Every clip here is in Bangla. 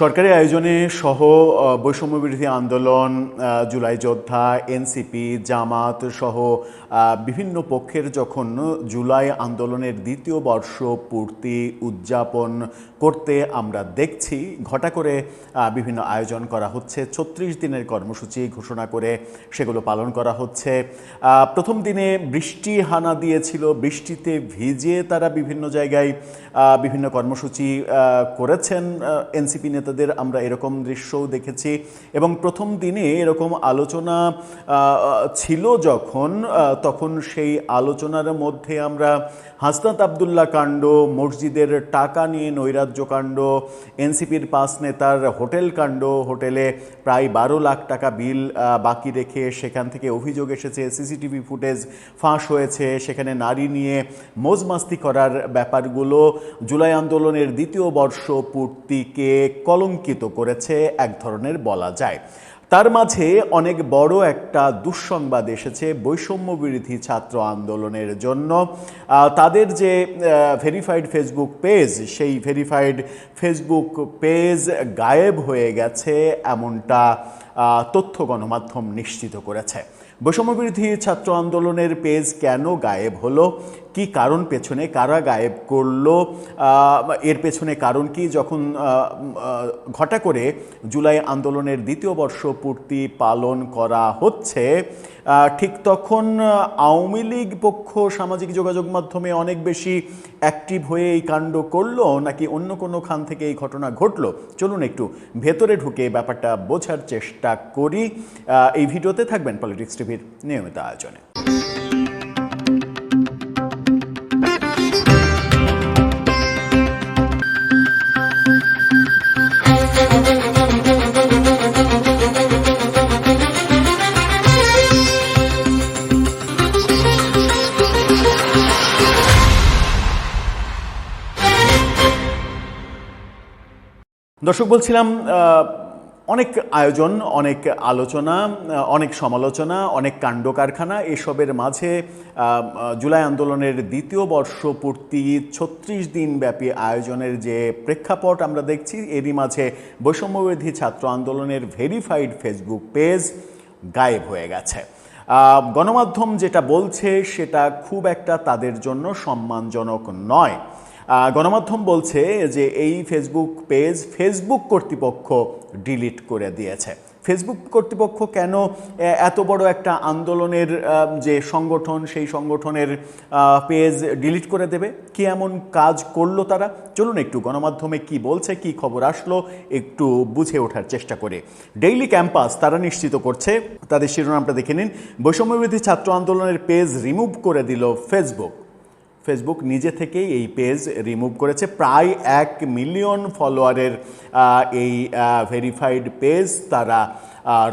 সরকারি আয়োজনে সহ বৈষম্যবিরোধী আন্দোলন, জুলাই যোদ্ধা, এনসিপি, জামাত সহ বিভিন্ন পক্ষের যখন জুলাই আন্দোলনের দ্বিতীয় বর্ষ পূর্তি উদযাপন করতে আমরা দেখছি, ঘটা করে বিভিন্ন আয়োজন করা হচ্ছে। ৩৬ দিনের কর্মসূচি ঘোষণা করে সেগুলো পালন করা হচ্ছে। প্রথম দিনে বৃষ্টি হানা দিয়েছিল, বৃষ্টিতে ভিজে তারা বিভিন্ন জায়গায় বিভিন্ন কর্মসূচি করেছেন এনসিপি নেতাদের, আমরা এরকম দৃশ্যও দেখেছি। এবং প্রথম দিনে এরকম আলোচনা ছিল তখন সেই আলোচনার মধ্যে আমরা হাসনাত আবদুল্লাহ কাণ্ড, মসজিদের টাকা নিয়ে নৈরাজ্য কাণ্ড, এনসিপির ৫ নেতার হোটেল কাণ্ড, হোটেলে প্রায় ১২ লাখ টাকা বিল বাকি রেখে সেখান থেকে অভিযোগ এসেছে, সিসিটিভি ফুটেজ ফাঁস হয়েছে, সেখানে নারী নিয়ে মজমাস্তি করার ব্যাপারগুলো জুলাই আন্দোলনের দ্বিতীয় বর্ষ পূর্তিকে কলঙ্কিত করেছে এক ধরনের বলা যায়। তার মাঝে অনেক বড় একটা দুঃসংবাদ এসেছে বৈষম্য বিরোধী ছাত্র আন্দোলনের জন্য। তাদের যে ভেরিফাইড ফেসবুক পেজ, সেই ভেরিফাইড ফেসবুক পেজ গায়েব হয়ে গেছে এমনটা তথ্য গণমাধ্যম নিশ্চিত করেছে। বৈষম্যবিরোধী ছাত্র আন্দোলনের পেজ কেন গায়েব হলো, কি কারণ পেছনে, কারা গায়েব করলো, এর পেছনে কারণ কি? যখন ঘটা করে জুলাই আন্দোলনের দ্বিতীয় বর্ষ পূর্তি পালন করা হচ্ছে, ঠিক তখন আওয়ামী লীগ পক্ষ সামাজিক যোগাযোগ মাধ্যমে অনেক বেশি অ্যাক্টিভ হয়ে এই কাণ্ড করলো, নাকি অন্য কোনো খান থেকে এই ঘটনা ঘটলো? চলুন একটু ভেতরে ঢুকে ব্যাপারটা বোঝার চেষ্টা করি। এই ভিডিওতে থাকবেন পলিটিক্স টিভির নিয়মিত আয়োজনে। দর্শক, বলছিলাম অনেক আয়োজন, অনেক আলোচনা, অনেক সমালোচনা, অনেক কাণ্ড কারখানা, এসবের মাঝে জুলাই আন্দোলনের দ্বিতীয় বর্ষ পূর্তি ৩৬ দিন ব্যাপী আয়োজনের যে প্রেক্ষাপট আমরা দেখছি, এরই মাঝে বৈষম্যবিরোধী ছাত্র আন্দোলনের ভেরিফাইড ফেসবুক পেজ গায়েব হয়ে গেছে। গণমাধ্যম যেটা বলছে সেটা খুব একটা তাদের জন্য সম্মানজনক নয়। গণমাধ্যম বলছে যে এই ফেসবুক পেজ ফেসবুক কর্তৃপক্ষ ডিলিট করে দিয়েছে। ফেসবুক কর্তৃপক্ষ কেন এত বড় একটা আন্দোলনের যে সংগঠন, সেই সংগঠনের পেজ ডিলিট করে দেবে? কি এমন কাজ করলো তারা? চলুন একটু গণমাধ্যমে কি বলছে, কি খবর আসলো একটু বুঝে ওঠার চেষ্টা করে। ডেইলি ক্যাম্পাস তারা নিশ্চিত করছে, তাদের শিরোনামটা দেখে নিন, বৈষম্যবিরোধী ছাত্র আন্দোলনের পেজ রিমুভ করে দিল ফেসবুক। ফেসবুক নিজে থেকেই এই পেজ রিমুভ করেছে। প্রায় ১ মিলিয়ন ফলোয়ারের এই ভেরিফাইড পেজ তারা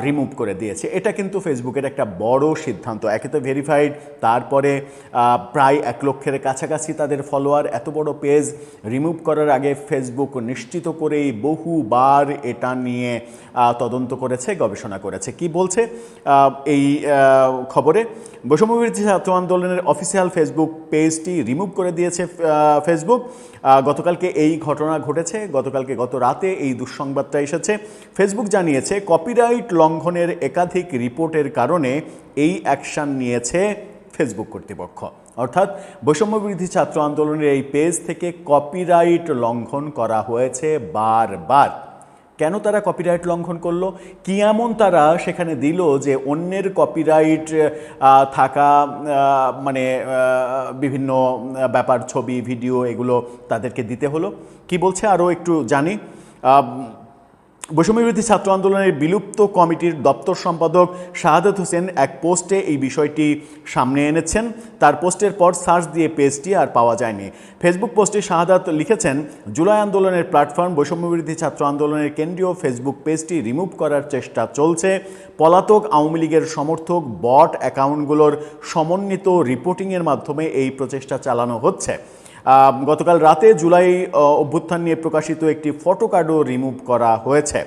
রিমুভ করে দিয়েছে। এটা কিন্তু ফেসবুকের একটা বড় সিদ্ধান্ত। একে তো ভেরিফাইড, তারপরে প্রায় ১ লক্ষের কাছাকাছি তাদের ফলোয়ার। এত বড় পেজ রিমুভ করার আগে ফেসবুক নিশ্চিত করেই বহুবার এটা নিয়ে তদন্ত করেছে, গবেষণা করেছে। কি বলছে এই খবরে? বৈষম্যবিরোধী ছাত্র আন্দোলনের অফিসিয়াল ফেসবুক পেজটি রিমুভ করে দিয়েছে ফেসবুক। গতকালকে এই ঘটনা ঘটেছে, গত রাতে এই দুঃসংবাদটা এসেছে। ফেসবুক জানিয়েছে কপিরাইট লঙ্ঘনের একাধিক রিপোর্টের কারণে এই অ্যাকশন নিয়েছে ফেসবুক কর্তৃপক্ষ। অর্থাৎ বৈষম্যবিরোধী ছাত্র আন্দোলনের এই পেজ থেকে কপিরাইট লঙ্ঘন করা হয়েছে বারবার। কেন তারা কপিরাইট লঙ্ঘন করলো? কি এমন তারা সেখানে দিল যে অন্যের কপিরাইট থাকা মানে বিভিন্ন ব্যাপার, ছবি, ভিডিও, এগুলো তাদেরকে দিতে হলো? কি বলছে আরও একটু জানি। বৈষম্যবিরোধী ছাত্র আন্দোলনের বিলুপ্ত কমিটির দপ্তর সম্পাদক শাহাদাত হোসেন এক পোস্টে এই বিষয়টি সামনে এনেছেন। তার পোস্টের পর সার্চ দিয়ে পেজটি আর পাওয়া যায়নি। ফেসবুক পোস্টে শাহাদাত লিখেছেন, জুলাই আন্দোলনের প্ল্যাটফর্ম বৈষম্যবিরোধী ছাত্র আন্দোলনের কেন্দ্রীয় ফেসবুক পেজটি রিমুভ করার চেষ্টা চলছে। পলাতক আওয়ামী লীগের সমর্থক বট অ্যাকাউন্টগুলোর সমন্বিত রিপোর্টিংয়ের মাধ্যমে এই প্রচেষ্টা চালানো হচ্ছে। গতকাল রাতে জুলাই অভ্যুত্থান নিয়ে প্রকাশিত একটি ফটোকার্ডও রিমুভ করা হয়েছে।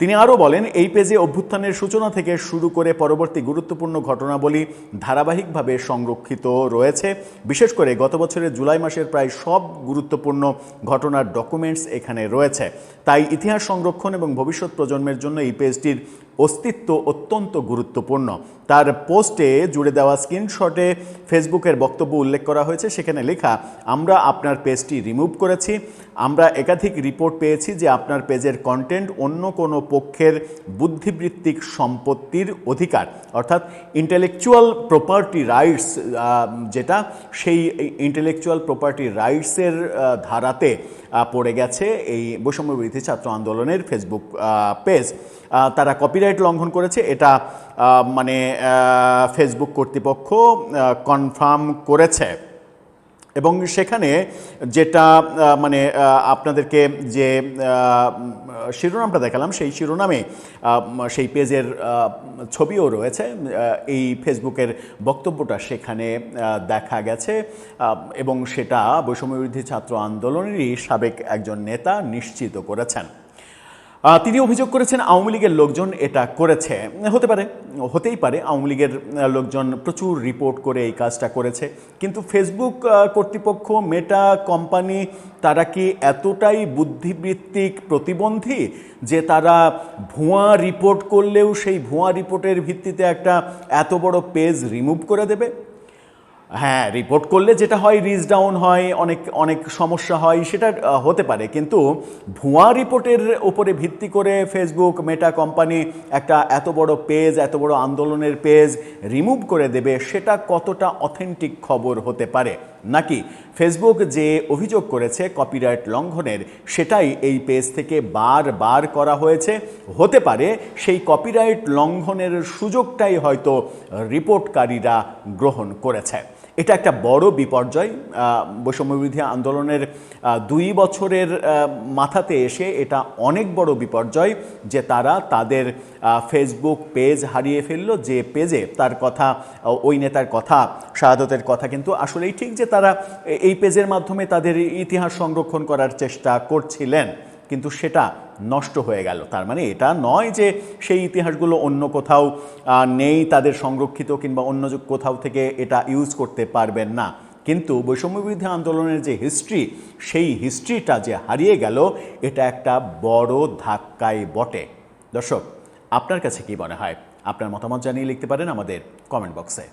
তিনি আরও বলেন, এই পেজে অভ্যুত্থানের সূচনা থেকে শুরু করে পরবর্তী গুরুত্বপূর্ণ ঘটনাবলী ধারাবাহিকভাবে সংরক্ষিত রয়েছে। বিশেষ করে গত বছরের জুলাই মাসের প্রায় সব গুরুত্বপূর্ণ ঘটনার ডকুমেন্টস এখানে রয়েছে। তাই ইতিহাস সংরক্ষণ এবং ভবিষ্যৎ প্রজন্মের জন্য এই পেজটির অস্তিত্ব অত্যন্ত গুরুত্বপূর্ণ। তার পোস্টে জুড়ে দেওয়া স্ক্রিনশটে ফেসবুকের বক্তব্য উল্লেখ করা হয়েছে। সেখানে লেখা, আমরা আপনার পেজটি রিমুভ করেছি। আমরা একাধিক রিপোর্ট পেয়েছি যে আপনার পেজের কন্টেন্ট অন্য কোনো পক্ষের বুদ্ধিবৃত্তিক সম্পত্তির অধিকার, অর্থাৎ ইন্টেলেকচুয়াল প্রপার্টি রাইটস, যেটা সেই ইন্টেলেকচুয়াল প্রপার্টি রাইটসের ধারাতে পড়ে গেছে এই বৈষম্যবিরোধী ছাত্র আন্দোলনের ফেসবুক পেজ। তারা কপিরাইট লঙ্ঘন করেছে, এটা ফেসবুক কর্তৃপক্ষ কনফার্ম করেছে। এবং সেখানে যেটা আপনাদেরকে যে শিরোনামটা দেখালাম, সেই শিরোনামে সেই পেজের ছবিও রয়েছে। এই ফেসবুকের বক্তব্যটা সেখানে দেখা গেছে এবং সেটা বৈষম্যবিরোধী ছাত্র আন্দোলনেরই সাবেক একজন নেতা নিশ্চিত করেছেন। তিনি অভিযোগ করেছেন আওয়ামী লীগের লোকজন এটা করেছে। হতেই পারে আওয়ামী লীগের লোকজন প্রচুর রিপোর্ট করে এই কাজটা করেছে, কিন্তু ফেসবুক কর্তৃপক্ষ, মেটা কোম্পানি, তারা কি এতটাই বুদ্ধিবৃত্তিক প্রতিবন্ধী যে তারা ভুয়া রিপোর্ট করলেও সেই ভুয়া রিপোর্টের ভিত্তিতে একটা এত বড় পেজ রিমুভ করে দেবে? হ্যাঁ, রিপোর্ট করলে যেটা হয়, রিচ ডাউন হয়, অনেক সমস্যা হয়, সেটা হতে পারে, কিন্তু ভুয়া রিপোর্টের উপরে ভিত্তি করে ফেসবুক, মেটা কোম্পানি একটা এত বড় পেজ, এত বড় আন্দোলনের পেজ রিমুভ করে দেবে, সেটা কতটা অথেন্টিক খবর হতে পারে? নাকি ফেসবুক যে অভিযোগ করেছে কপিরাইট লঙ্ঘনের, সেটাই এই পেজ থেকে বারবার করা হয়েছে? হতে পারে সেই কপিরাইট লঙ্ঘনের সুযোগটাই হয়তো রিপোর্টকারীরা গ্রহণ করেছে। এটা একটা বড় বিপর্যয়। বৈষম্যবিরোধী আন্দোলনের 2 বছরের মাথাতে এসে এটা অনেক বড় বিপর্যয় যে তারা তাদের ফেসবুক পেজ হারিয়ে ফেলল, যে পেজে তার কথা, ওই নেতার কথা, শাহাদতের কথা কিন্তু আসলেই ঠিক, যে তারা এই পেজের মাধ্যমে তাদের ইতিহাস সংরক্ষণ করার চেষ্টা করছিলেন, কিন্তু সেটা নষ্ট হয়ে গেল। তার মানে এটা নয় যে সেই ইতিহাসগুলো অন্য কোথাও নেই, তাদের সংরক্ষিত, কিংবা অন্য কোথাও থেকে এটা ইউজ করতে পারবেন না। কিন্তু বৈষম্যবিরোধী আন্দোলনের যে হিস্ট্রি, সেই হিস্ট্রিটা যে হারিয়ে গেল, এটা একটা বড় ধাক্কাই বটে। দর্শক, আপনার কাছে কি মনে হয়? আপনার মতামত জানিয়ে লিখতে পারেন আমাদের কমেন্ট বক্সে।